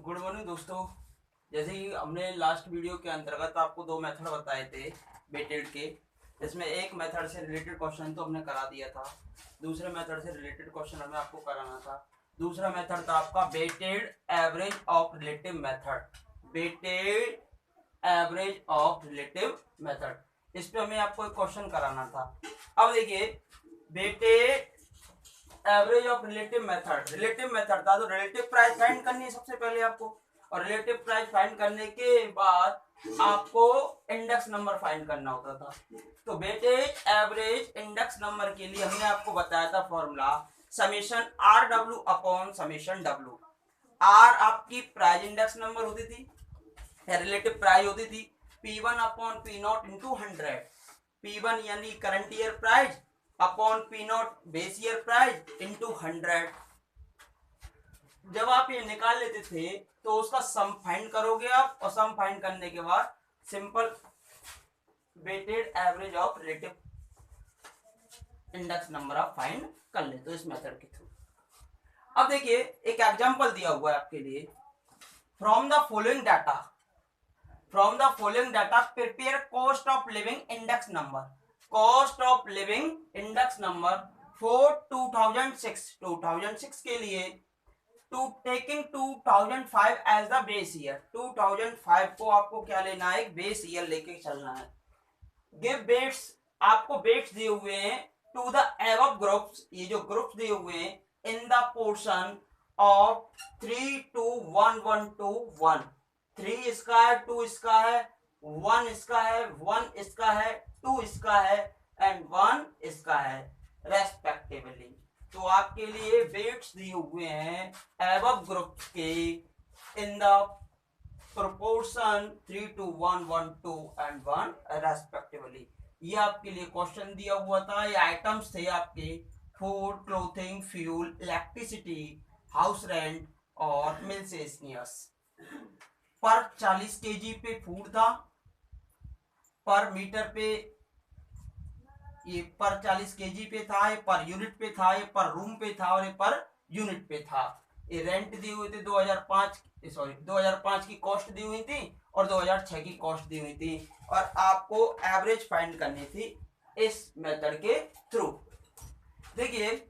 Good morning दोस्तों। जैसे कि हमने लास्ट वीडियो के अंतर्गत आपको दो मेथड बताए थे वेटेड के। इसमें एक मेथड से रिलेटेड क्वेश्चन तो हमने करा दिया था, दूसरे मेथड से रिलेटेड क्वेश्चन हमें आपको कराना था। दूसरा मेथड था आपका weighted average of relative method. Weighted average of relative method, इस पे हमें आपको एक क्वेश्चन कराना था। अब देखिए, weighted average of relative method था तो रिलेटिव प्राइस फाइंड करनी है सबसे पहले आपको, और रिलेटिव प्राइस फाइंड करने के बाद आपको इंडेक्स नंबर फाइंड करना होता था। तो वेटेज एवरेज इंडेक्स नंबर के लिए हमने आपको बताया था formula summation R W upon summation W. R आपकी प्राइस इंडेक्स नंबर होती थी या रिलेटिव प्राइस होती थी, P1 upon P not into 100। P1 यानी current year price upon P not base year price into 100। जब आप ये निकाल लेते थे तो उसका सम फाइंड करोगे आप, और सम फाइंड करने के बाद simple weighted average of relative index number आप फाइंड कर लेते हो इस मेथड के थ्रू। अब देखिए, एक एग्जांपल दिया हुआ है आपके लिए। From the following data prepare cost of living index number. Cost of living index number for 2006 के लिए, to taking 2005 as the base year. 2005 को आपको क्या लेना है, एक बेस ईयर लेके चलना है। गिव वेट्स, आपको वेट्स दिए हुए हैं टू द एबव ग्रुप्स, ये जो ग्रुप्स दिए हुए हैं in the portion of 3 to 1 1 to 1। 3 इसका है, 2 इसका है, 1 इसका है, 1 इसका है, 2 इसका है एंड 1 इसका है रेस्पेक्टिवली। तो आपके लिए वेट्स दिए हुए हैं एबव ग्रुप्स के in the proportion 3 to 1 1 2 and 1 respectively. ये आपके लिए क्वेश्चन दिया हुआ था। ये आइटम्स थे आपके food, clothing, fuel, electricity, house rent और मिलसेनियस। पर 40 केजी पे फूड था, पर मीटर पे ये पर 40 केजी पे था, ये पर यूनिट पे था, ये पर रूम पे था और ये पर यूनिट पे था। ये रेंट दी हुई थी 2005 की कॉस्ट दी हुई थी और 2006 की कॉस्ट दी हुई थी, और आपको एवरेज फाइंड करनी थी इस मेथड के थ्रू। देखिए,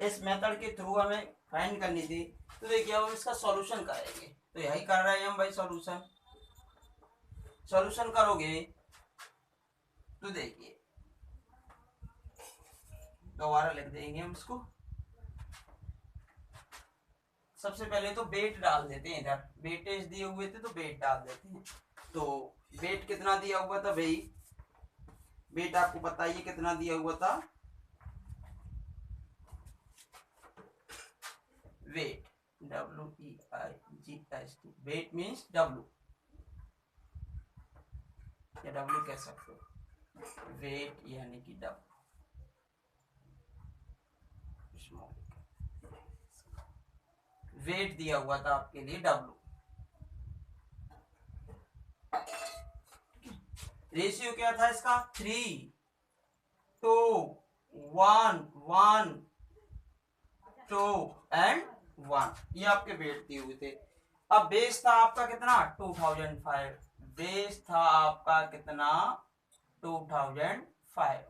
इस मेथड के थ्रू हमें फाइंड करनी थी। तो देखिए, अब हम इसका सॉल्यूशन करेंगे, तो यही कर रहे हैं हम भाई। सॉल्यूशन करोगे तो देखिए, दोबारा लिख देंगे हम इसको। सबसे पहले तो वेट डाल देते हैं, इधर वेटेज दिए हुए थे तो वेट डाल देते हैं। तो वेट कितना दिया हुआ था भाई, वेट आपको बताइए कितना दिया हुआ था। Weight WEIGHT, weight means W, या W कह सकते हो, वेट यानी कि W। वेट दिया हुआ था आपके लिए W। रेशियो क्या था इसका, 3 to 1 1 2 and 1, ये आपके वेट दिए हुए थे। अब बेस था आपका कितना, 2005। बेस था आपका कितना, 2005।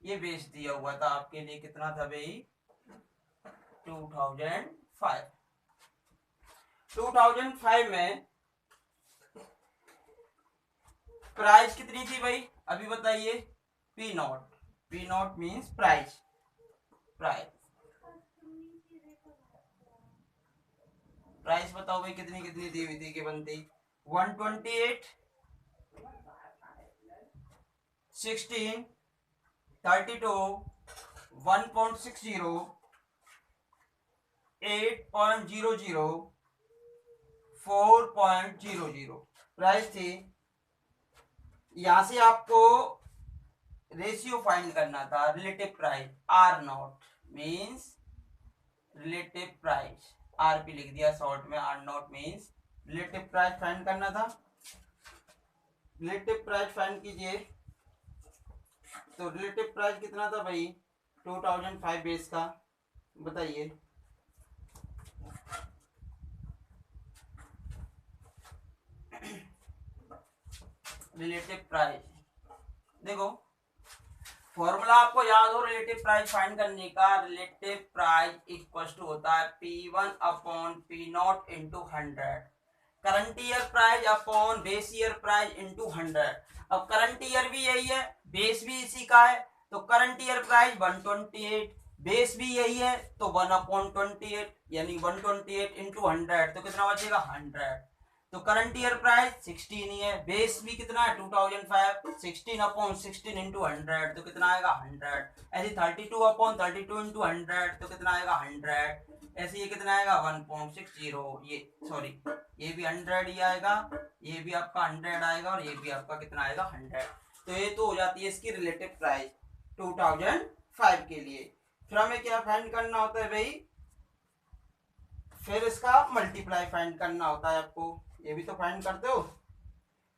ये बेस दिया हुआ था आपके लिए कितना था भाई, 2005। 2005 में प्राइस कितनी थी भाई, अभी बताइए। P not means price. Price बताओ भाई, कितनी कितनी दी हुई थी कि बनती, 128, 16, 32, 1.60, 8.00, 4.00 प्राइस थी। यहां से आपको रेशियो फाइंड करना था, relative price R not means relative price, R P लिख दिया शॉर्ट में, R not means relative price find करना था। रिलेटिव प्राइस फाइंड कीजिए, तो रिलेटिव प्राइस कितना था भाई 2005 बेस का, बताइए। Relative price. देखो फॉर्मूला आपको याद हो रिलेटिव प्राइस फाइंड करने का। रिलेटिव प्राइस इक्वल टू होता है P1 upon P0 into 100, current year price upon base year price into 100। अब करंट ईयर भी यही है, बेस भी इसी का है, तो करंट ईयर प्राइस 128, बेस भी यही है तो 1/28, यानी 128 इंटू 100 तो कितना बचेगा 100। तो करंट ईयर प्राइस 16 ही है, बेस भी कितना है 2005, 16 अपॉन 16 इंटू 100 तो कितना आएगा 100। ऐसे 32 अपॉन 32 इंटू 100 तो कितना आएगा 100। ऐसे ये कितना आएगा 1.60, ये सॉरी ये भी 100 ही आएगा, ये भी आपका 100 आएगा और ये भी आपका कितना आएगा 100। तो ये तो हो जाती है इसकी रिलेटिव प्राइस 2005 के लिए। फिर हमें क्या फाइंड करना होता है भाई, फिर इसका मल्टीप्लाई फाइंड करना होता है आपको। ये भी तो फाइंड करते हो,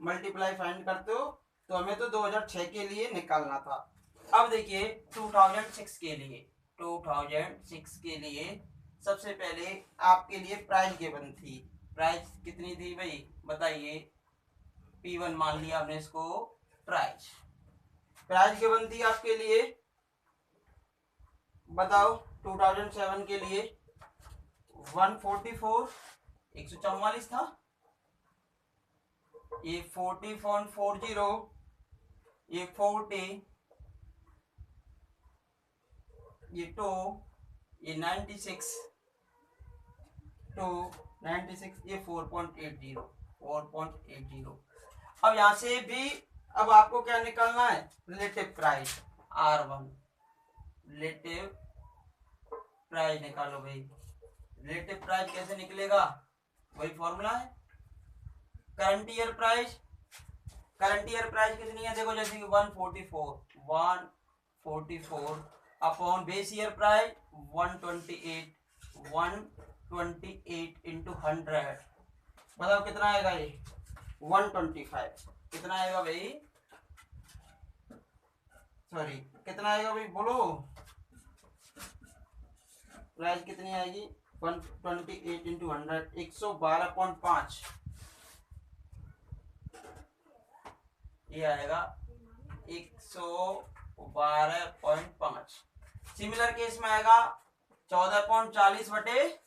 मल्टीप्लाई फाइंड करते हो, तो हमें तो 2006 के लिए निकालना था। अब देखिए 2006 के लिए, 2006 के लिए सबसे पहले आपके लिए प्राइस गिवन थी। प्राइस कितनी थी भाई बताइए, P1 मान लिया हमने इसको प्राइस। प्राइस गिवन थी आपके लिए, बताओ 2007 के लिए 144, 144 था, ये 40.40, ये 40, ये 2, ये 96, 2 96, ये 4.80, 4.80। अब यहां से भी अब आपको क्या निकालना है, relative price R1, relative price निकालो भाई। रिलेटिव प्राइस कैसे निकलेगा, वही फॉर्मूला है current year price. Current year price कितनी है देखो, जैसे कि 144 upon base year price 128 into 100, बताओ कितना आएगा ये 125। कितना आएगा भाई, सॉरी कितना आएगा भाई बोलो, प्राइस कितनी आएगी 128 इंटू 100, 112.5 ये आएगा 112.5। सिमिलर केस में आएगा 14.40 बटे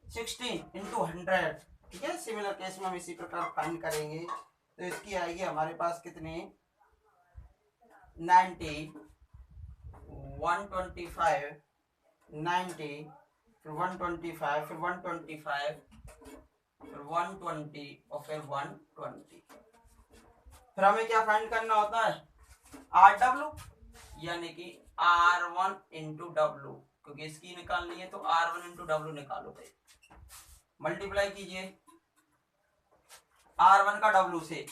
16 इंटू 100, ठीक है। सिमिलर केस में हम इसी प्रकार फाइंड करेंगे, तो इसकी आएगी हमारे पास कितने 90, 125, 90, फिर 125, फिर 125, फिर 120 और फिर 120। फिर हमें क्या फाइंड करना होता है RW, यानी कि R1 इंटू डब्ल्यू, क्योंकि इसकी निकालनी है तो R1 इंटू डब्ल्यू निकालो भाई। मल्टीप्लाई कीजिए R1 का W से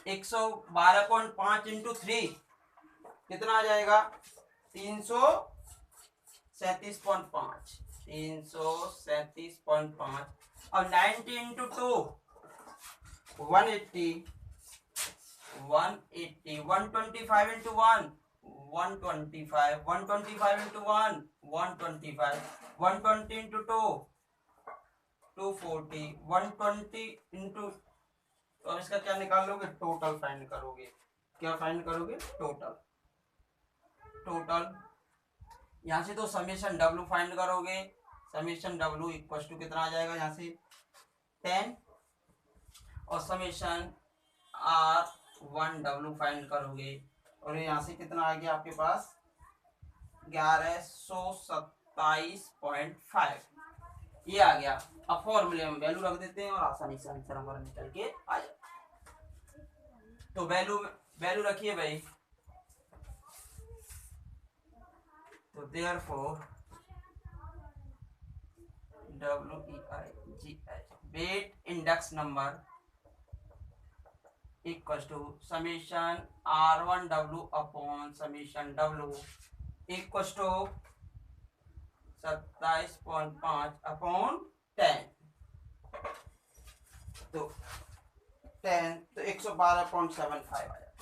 112.5 इंटू 3 कितना आ जाएगा 337.5, 337.5। और 90 into 2 180, 180, 125 into 1 125, 125 into 1 125, 120 into 2 240, 120 into, अब इसका क्या निकाल लोगे, टोटल फाइंड करोगे। क्या फाइंड करोगे, टोटल। टोटल यहाँ से तो समेशन W फाइंड करोगे, समेशन W इक्वल टू कितना आ जाएगा यहाँ से 10, और समेशन R1W फाइंड करोगे, और यहाँ से कितना आ गया आपके पास 1127.5 ये आ गया। अब फॉर्मूले में वैल्यू रख देते हैं और आसानी से आंसर हमारा निकल के आ जाए। तो वैल्यू रखिए भाई, तो therefore WEIGH weight index number equal to summation R1W upon summation W equal to 27.5 upon 10, तो 10 तो 112.75 आ जाता है,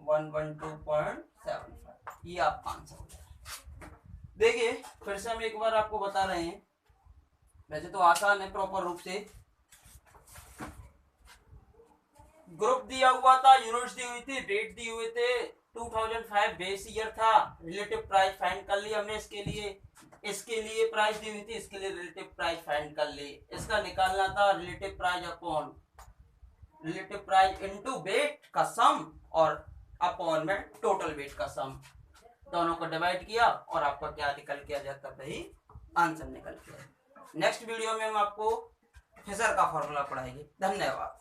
112.75 ये आपका आंसर हो जाएगा। देखिए फिर से हम एक बार आपको बता रहे हैं, वैसे तो आसान है प्रॉपर रूप से। ग्रुप दिया हुआ था, यूनिट्स दी हुई थी, डेट दी हुए थे, 2005 बेस ईयर था, रिलेटिव प्राइस फाइंड कर लिया हमने इसके लिए प्राइस दी हुई थी, इसके लिए रिलेटिव प्राइस फाइंड कर ली। इसका निकालना था relative price upon relative price into wait का सम और अपॉन में टोटल वेट का सम, दोनों को डिवाइड किया और आपका क्या निकल के आ जाता, वही आंसर निकल के। नेक्स्ट वीडियो में हम आपको फिशर का फॉर्मूला पढ़ाएंगे। धन्यवाद।